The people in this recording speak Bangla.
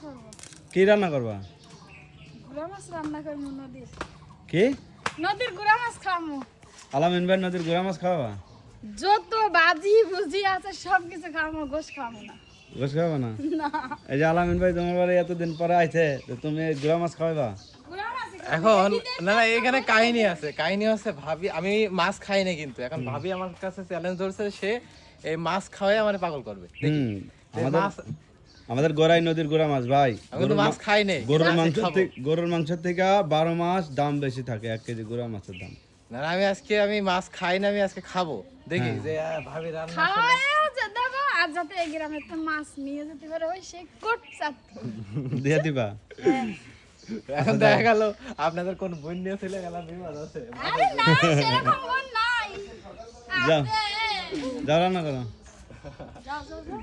করব। কি রান্না করবা? গুড়া মাছ রান্না করব নদীর। কি? নদীর গুড়া মাছ খামু। আলামিন ভাই নদীর গুড়া মাছ খাওয়া? যত বাজি বুঝি আছে সব কিছু খামু, গোশ খামু না। গোশ খাওয়া না? না। এই যে আলামিন ভাই তোমার বাড়ি এতদিন পরে আইছে, তো তুমি গুড়া মাছ খাওয়াবা? গুড়া মাছ এখন না না এখানে কাহিনী আছে ভাবি আমি মাছ খাই না কিন্তু এখন ভাবি আমার কাছে চ্যালেঞ্জ ধরছে সে এই মাছ খাওয়াই আমার পাগল করবে দেখি মাছ আমাদের গোড়াই নদীর গুড়া মাছ ভাই। আমি তো মাছ খাই নাই গরুর মাংস থেকে 12 মাস দাম বেশি থাকে 1 কেজি গুড়া মাছের দাম। না আমি মাছ খাই না আমি আজকে খাবো দেখি যে ভাবি রান্না খাওয়াও যে দেবো আর যাতে এই গ্রামে তো মাছ নিয়ে যেতে পারে ওই সে কোট চাচ্ছে। দিয়ে দিবা? এখন দেখা গেল আপনাদের কোন বোন নিয়ে ছেলে গেল বিপদ আছে আরে না সেরকম মন নাই। যাও আছে। যাও রান্না করো। যাও যাও যাও।